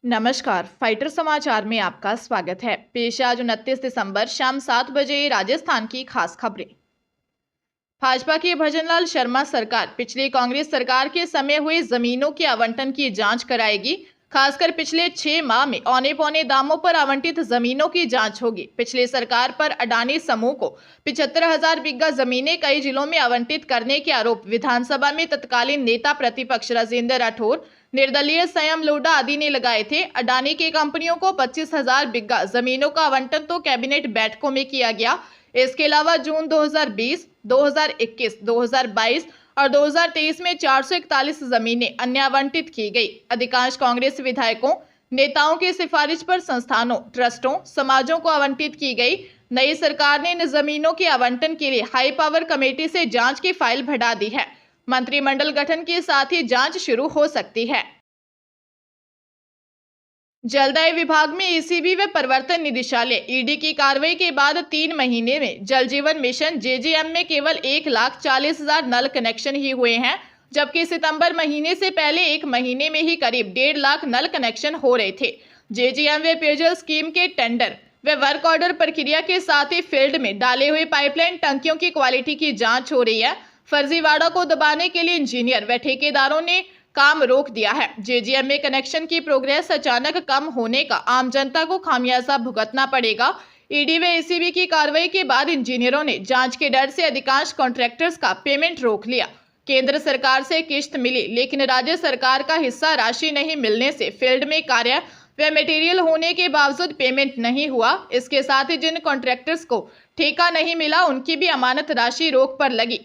नमस्कार, फाइटर समाचार में आपका स्वागत है। पेश है आज 29 दिसंबर शाम 7 बजे राजस्थान की खास खबरें। भाजपा की भजनलाल शर्मा सरकार पिछली कांग्रेस सरकार के समय हुए जमीनों के आवंटन की जांच कराएगी। खासकर पिछले 6 माह में औने पौने दामों पर आवंटित जमीनों की जांच होगी। पिछली सरकार पर अडानी समूह को 75,000 बीघा जमीनें कई जिलों में आवंटित करने के आरोप विधानसभा में तत्कालीन नेता प्रतिपक्ष राजेंद्र राठौर, निर्दलीय संयम लोढ़ा आदि ने लगाए थे। अडानी की कंपनियों को 25,000 बीघा जमीनों का आवंटन तो कैबिनेट बैठकों में किया गया। इसके अलावा जून 2020, 2021, 2022 और 2023 में 441 जमीनें अन्य आवंटित की गई। अधिकांश कांग्रेस विधायकों, नेताओं की सिफारिश पर संस्थानों, ट्रस्टों, समाजों को आवंटित की गई। नई सरकार ने इन जमीनों के आवंटन के लिए हाई पावर कमेटी से जांच की फाइल बढ़ा दी है। मंत्रिमंडल गठन के साथ ही जांच शुरू हो सकती है। जलदाय विभाग में ईसीबी व प्रवर्तन निदेशालय ईडी की कार्रवाई के बाद 3 महीने में जल जीवन मिशन जेजीएम में केवल 1,40,000 नल कनेक्शन ही हुए हैं, जबकि सितंबर महीने से पहले 1 महीने में ही करीब 1.5 लाख नल कनेक्शन हो रहे थे। जेजीएम व पेयजल स्कीम के टेंडर व वर्क ऑर्डर प्रक्रिया के साथ ही फील्ड में डाले हुए पाइपलाइन टंकियों की क्वालिटी की जाँच हो रही है। फर्जीवाड़ा को दबाने के लिए इंजीनियर व ठेकेदारों ने काम रोक दिया है। जेजीएम में कनेक्शन की प्रोग्रेस अचानक कम होने का आम जनता को खामियाजा भुगतना पड़ेगा। ईडी व एसीबी की कार्रवाई के बाद इंजीनियरों ने जांच के डर से अधिकांश कॉन्ट्रैक्टर्स का पेमेंट रोक लिया। केंद्र सरकार से किश्त मिली, लेकिन राज्य सरकार का हिस्सा राशि नहीं मिलने से फील्ड में कार्य व मटेरियल होने के बावजूद पेमेंट नहीं हुआ। इसके साथ ही जिन कॉन्ट्रैक्टर्स को ठेका नहीं मिला, उनकी भी अमानत राशि रोक पर लगी।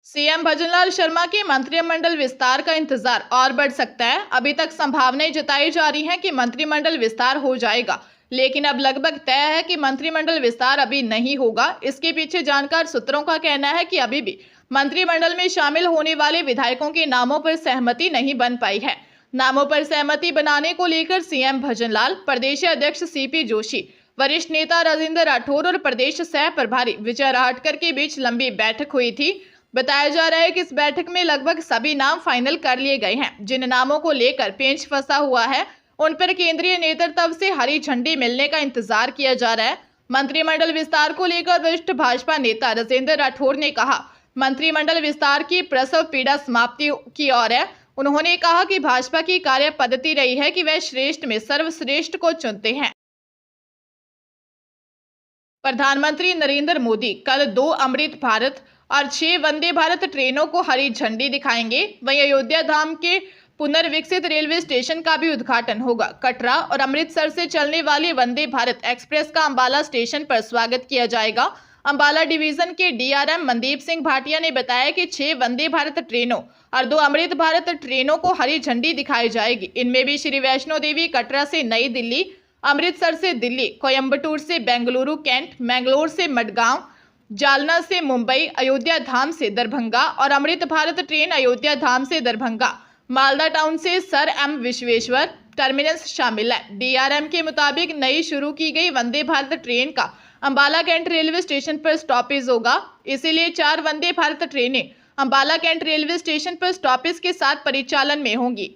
सीएम भजनलाल शर्मा के मंत्रिमंडल विस्तार का इंतजार और बढ़ सकता है। अभी तक संभावनाएं जताई जा रही हैं कि मंत्रिमंडल विस्तार हो जाएगा, लेकिन अब लगभग तय है कि मंत्रिमंडल विस्तार अभी नहीं होगा। इसके पीछे जानकार सूत्रों का कहना है कि अभी भी मंत्रिमंडल में शामिल होने वाले विधायकों के नामों पर सहमति नहीं बन पाई है। नामों पर सहमति बनाने को लेकर सीएम भजनलाल, प्रदेश अध्यक्ष सीपी जोशी, वरिष्ठ नेता राजेंद्र राठौर और प्रदेश सह प्रभारी विजय राहटकर के बीच लंबी बैठक हुई थी। बताया जा रहा है कि इस बैठक में लगभग सभी नाम फाइनल कर लिए गए हैं। जिन नामों को लेकर पेंच फंसा हुआ है, उन पर केंद्रीय नेतृत्व से हरी झंडी मिलने का इंतजार किया जा रहा है। मंत्रिमंडल विस्तार को लेकर वरिष्ठ भाजपा नेता राजेंद्र राठौर ने कहा, मंत्रिमंडल विस्तार की प्रसव पीड़ा समाप्ति की ओर है। उन्होंने कहा कि भाजपा की कार्य पद्धति रही है कि वह श्रेष्ठ में सर्वश्रेष्ठ को चुनते हैं। प्रधानमंत्री नरेंद्र मोदी कल 2 अमृत भारत और 6 वंदे भारत ट्रेनों को हरी झंडी दिखाएंगे। वहीं अयोध्या धाम के पुनर्विकसित रेलवे स्टेशन का भी उद्घाटन होगा। कटरा और अमृतसर से चलने वाली वंदे भारत एक्सप्रेस का अंबाला स्टेशन पर स्वागत किया जाएगा। अंबाला डिवीजन के डीआरएम मनदीप सिंह भाटिया ने बताया कि 6 वंदे भारत ट्रेनों और 2 अमृत भारत ट्रेनों को हरी झंडी दिखाई जाएगी। इनमें भी श्री वैष्णो देवी कटरा से नई दिल्ली, अमृतसर से दिल्ली, कोयम्बटूर से बेंगलुरु कैंट, मैंगलोर से मडगांव, जालना से मुंबई, अयोध्या धाम से दरभंगा और अमृत भारत ट्रेन अयोध्या धाम से दरभंगा, मालदा टाउन से सर एम विश्वेश्वर टर्मिनस शामिल है। डीआरएम के मुताबिक नई शुरू की गई वंदे भारत ट्रेन का अंबाला कैंट रेलवे स्टेशन पर स्टॉपेज होगा। इसीलिए 4 वंदे भारत ट्रेनें अंबाला कैंट रेलवे स्टेशन पर स्टॉपेज के साथ परिचालन में होंगी।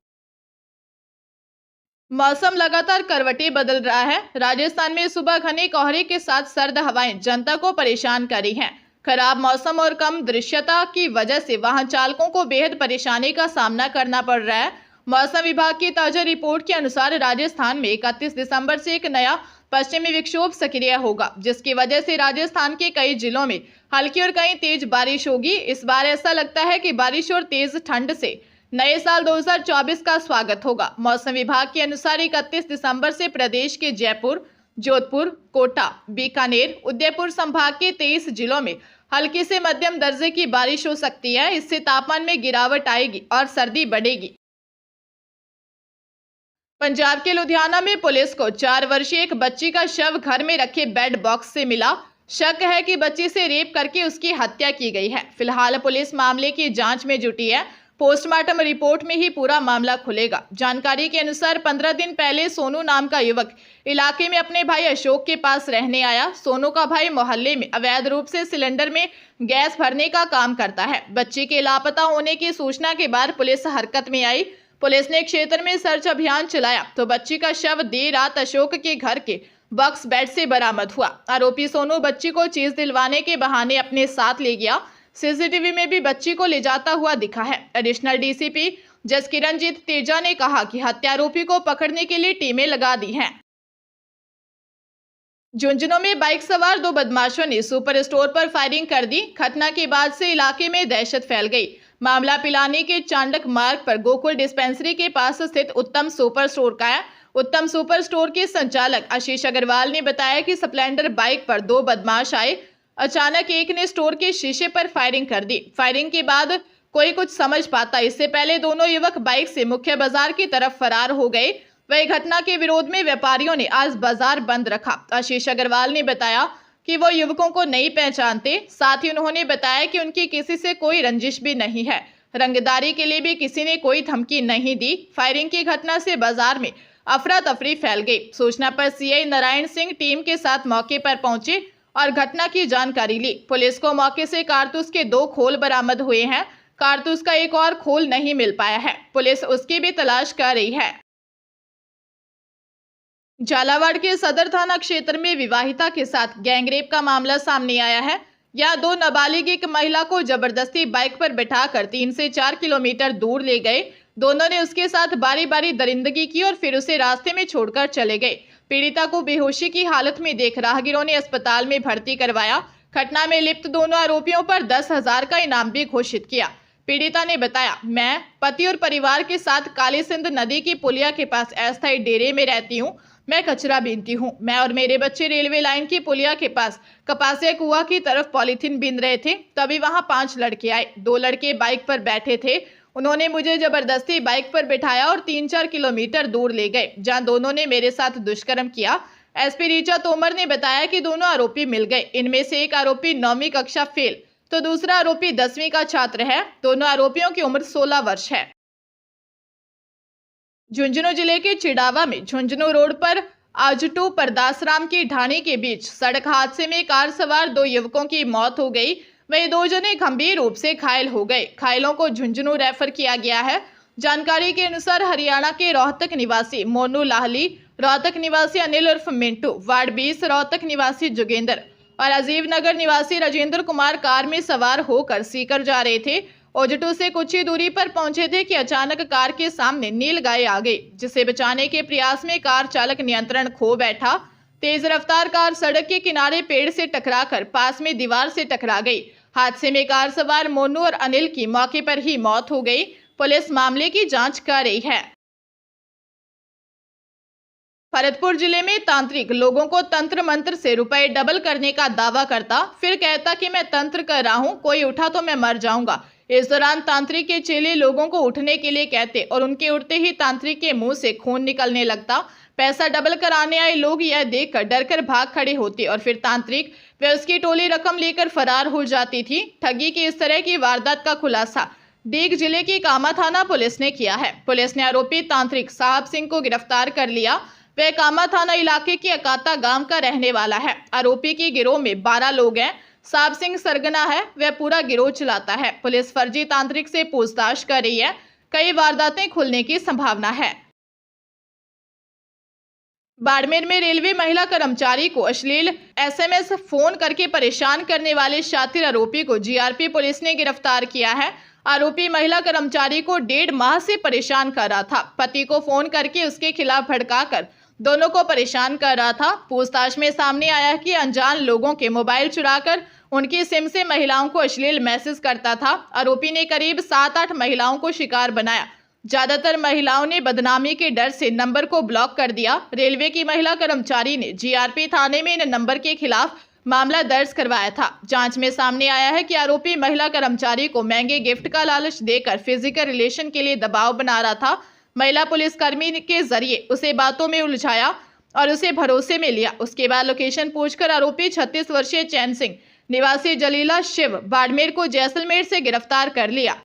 मौसम लगातार करवटें बदल रहा है। राजस्थान में सुबह घने कोहरे के साथ सर्द हवाएं जनता को परेशान कर रही हैं। खराब मौसम और कम दृश्यता की वजह से वाहन चालकों को बेहद परेशानी का सामना करना पड़ रहा है। मौसम विभाग की ताजा रिपोर्ट के अनुसार राजस्थान में 31 दिसंबर से एक नया पश्चिमी विक्षोभ सक्रिय होगा, जिसकी वजह से राजस्थान के कई जिलों में हल्की और कहीं तेज बारिश होगी। इस बार ऐसा लगता है कि बारिश और तेज ठंड से नए साल 2024 का स्वागत होगा। मौसम विभाग के अनुसार 31 दिसंबर से प्रदेश के जयपुर, जोधपुर, कोटा, बीकानेर, उदयपुर संभाग के 23 जिलों में हल्की से मध्यम दर्जे की बारिश हो सकती है। इससे तापमान में गिरावट आएगी और सर्दी बढ़ेगी। पंजाब के लुधियाना में पुलिस को 4 वर्षीय एक बच्ची का शव घर में रखे बेड बॉक्स से मिला। शक है कि बच्ची से रेप करके उसकी हत्या की गई है। फिलहाल पुलिस मामले की जांच में जुटी है। पोस्टमार्टम रिपोर्ट में ही पूरा मामला खुलेगा। जानकारी के अनुसार 15 दिन पहले सोनू नाम का युवक इलाके में अपने भाई अशोक के पास रहने आया। सोनू का भाई मोहल्ले में अवैध रूप से सिलेंडर में गैस भरने का काम करता है। बच्चे के लापता होने की सूचना के बाद पुलिस हरकत में आई। पुलिस ने क्षेत्र में सर्च अभियान चलाया तो बच्ची का शव देर रात अशोक के घर के बॉक्स बेड से बरामद हुआ। आरोपी सोनू बच्ची को चीज दिलवाने के बहाने अपने साथ ले गया। सीसीटीवी में भी बच्ची को ले जाता हुआ दिखा है। एडिशनल डीसीपी जसकिरणजीत तेजा ने कहा कि हत्यारोपी को पकड़ने के लिए टीमें लगा दी हैं। झुंझुनू में बाइक सवार 2 बदमाशों ने सुपर स्टोर पर फायरिंग कर दी। घटना के बाद से इलाके में दहशत फैल गई। मामला पिलानी के चांडक मार्ग पर गोकुल डिस्पेंसरी के पास स्थित उत्तम सुपर स्टोर का है। उत्तम सुपर स्टोर के संचालक आशीष अग्रवाल ने बताया कि स्प्लेंडर बाइक पर 2 बदमाश आए। अचानक एक ने स्टोर के शीशे पर फायरिंग कर दी। फायरिंग के बाद कोई कुछ समझ पाता इससे पहले दोनों युवक बाइक से मुख्य बाजार की तरफ फरार हो गए। वही घटना के विरोध में व्यापारियों ने आज बाजार बंद रखा। आशीष अग्रवाल ने बताया कि वो युवकों को नहीं पहचानते। साथ ही उन्होंने बताया कि उनकी किसी से कोई रंजिश भी नहीं है। रंगदारी के लिए भी किसी ने कोई धमकी नहीं दी। फायरिंग की घटना से बाजार में अफरा तफरी फैल गई। सूचना पर सीआई नारायण सिंह टीम के साथ मौके पर पहुंचे और घटना की जानकारी ली। पुलिस को मौके से कारतूस के 2 खोल बरामद हुए हैं। कारतूस का एक और खोल नहीं मिल पाया है। पुलिस उसकी भी तलाश कर रही है। झालावाड़ के सदर थाना क्षेत्र में विवाहिता के साथ गैंगरेप का मामला सामने आया है। यहाँ 2 नाबालिग एक महिला को जबरदस्ती बाइक पर बैठाकर 3 से 4 किलोमीटर दूर ले गए। दोनों ने उसके साथ बारी बारी दरिंदगी की और फिर उसे रास्ते में छोड़कर चले गए। पीड़िता को बेहोशी की हालत में देख राहगीरों ने अस्पताल में भर्ती करवाया। घटना में लिप्त दोनों आरोपियों पर 10,000 का इनाम भी घोषित किया। पीड़िता ने बताया, मैं पति और परिवार के साथ काली सिंध नदी की पुलिया के पास अस्थायी डेरे में रहती हूँ। मैं कचरा बीनती हूँ। मैं और मेरे बच्चे रेलवे लाइन की पुलिया के पास कपासिया कुआं की तरफ पॉलीथीन बीन रहे थे। तभी वहां 5 लड़के आए। 2 लड़के बाइक पर बैठे थे। उन्होंने मुझे जबरदस्ती बाइक पर बिठाया और 3-4 किलोमीटर दूर ले गए, जहां दोनों ने मेरे साथ दुष्कर्म किया। एसपी ऋचा तोमर ने बताया कि दोनों आरोपी मिल गए। इनमें से एक आरोपी 9वीं कक्षा फेल तो दूसरा आरोपी 10वीं का छात्र है। दोनों आरोपियों की उम्र 16 वर्ष है। झुंझुनू जिले के चिड़ावा में झुंझुनू रोड पर आजटू परदासराम की ढाणी के बीच सड़क हादसे में कार सवार 2 युवकों की मौत हो गई। वहीं 2 जने गंभीर रूप से घायल हो गए। घायलों को झुंझुनू रेफर किया गया है। जानकारी के अनुसार हरियाणा के रोहतक निवासी मोनू लाहली, रोहतक निवासी अनिल उर्फ मिंटू, वार्ड 20 रोहतक निवासी जोगेंद्र और अजीब नगर निवासी राजेंद्र कुमार कार में सवार होकर सीकर जा रहे थे। ओजटू से कुछ ही दूरी पर पहुंचे थे कि अचानक कार के सामने नील गाय आ गई, जिसे बचाने के प्रयास में कार चालक नियंत्रण खो बैठा। तेज रफ्तार कार सड़क के किनारे पेड़ से टकराकर पास में दीवार से टकरा गई। हादसे में कार सवार मोनू और अनिल की मौके पर ही मौत हो गई। पुलिस मामले की जांच कर रही है। भरतपुर जिले में तांत्रिक लोगों को तंत्र मंत्र से रुपए डबल करने का दावा करता, फिर कहता कि मैं तंत्र कर रहा हूं, कोई उठा तो मैं मर जाऊंगा। इस दौरान तांत्रिक के चेले लोगों को उठने के लिए कहते और उनके उठते ही तांत्रिक के मुंह से खून निकलने लगता। पैसा डबल कराने आए लोग यह देखकर डरकर भाग खड़े होते और फिर तांत्रिक व उसकी टोली रकम लेकर फरार हो जाती थी। ठगी की इस तरह की वारदात का खुलासा डीग जिले की कामा थाना पुलिस ने किया है। पुलिस ने आरोपी तांत्रिक साहब सिंह को गिरफ्तार कर लिया। वह कामा थाना इलाके के अकाता गांव का रहने वाला है। आरोपी की गिरोह में 12 लोग हैं। साहब सिंह सरगना है, वह पूरा गिरोह चलाता है। पुलिस फर्जी तांत्रिक से पूछताछ कर रही है। कई वारदातें खुलने की संभावना है। बाड़मेर में रेलवे महिला कर्मचारी को अश्लील एसएमएस फोन करके परेशान करने वाले शातिर आरोपी को जीआरपी पुलिस ने गिरफ्तार किया है। आरोपी महिला कर्मचारी को 1.5 माह से परेशान कर रहा था। पति को फोन करके उसके खिलाफ भड़काकर दोनों को परेशान कर रहा था। पूछताछ में सामने आया कि अनजान लोगों के मोबाइल चुराकर उनकी सिम से महिलाओं को अश्लील मैसेज करता था। आरोपी ने करीब 7-8 महिलाओं को शिकार बनाया। ज्यादातर महिलाओं ने बदनामी के डर से नंबर को ब्लॉक कर दिया। रेलवे की महिला कर्मचारी ने जीआरपी थाने में इन नंबर के खिलाफ मामला दर्ज करवाया था। जांच में सामने आया है कि आरोपी महिला कर्मचारी को महंगे गिफ्ट का लालच देकर फिजिकल रिलेशन के लिए दबाव बना रहा था। महिला पुलिसकर्मी के जरिए उसे बातों में उलझाया और उसे भरोसे में लिया। उसके बाद लोकेशन पूछकर आरोपी 36 वर्षीय चैन सिंह निवासी जलीला शिव बाड़मेर को जैसलमेर से गिरफ्तार कर लिया।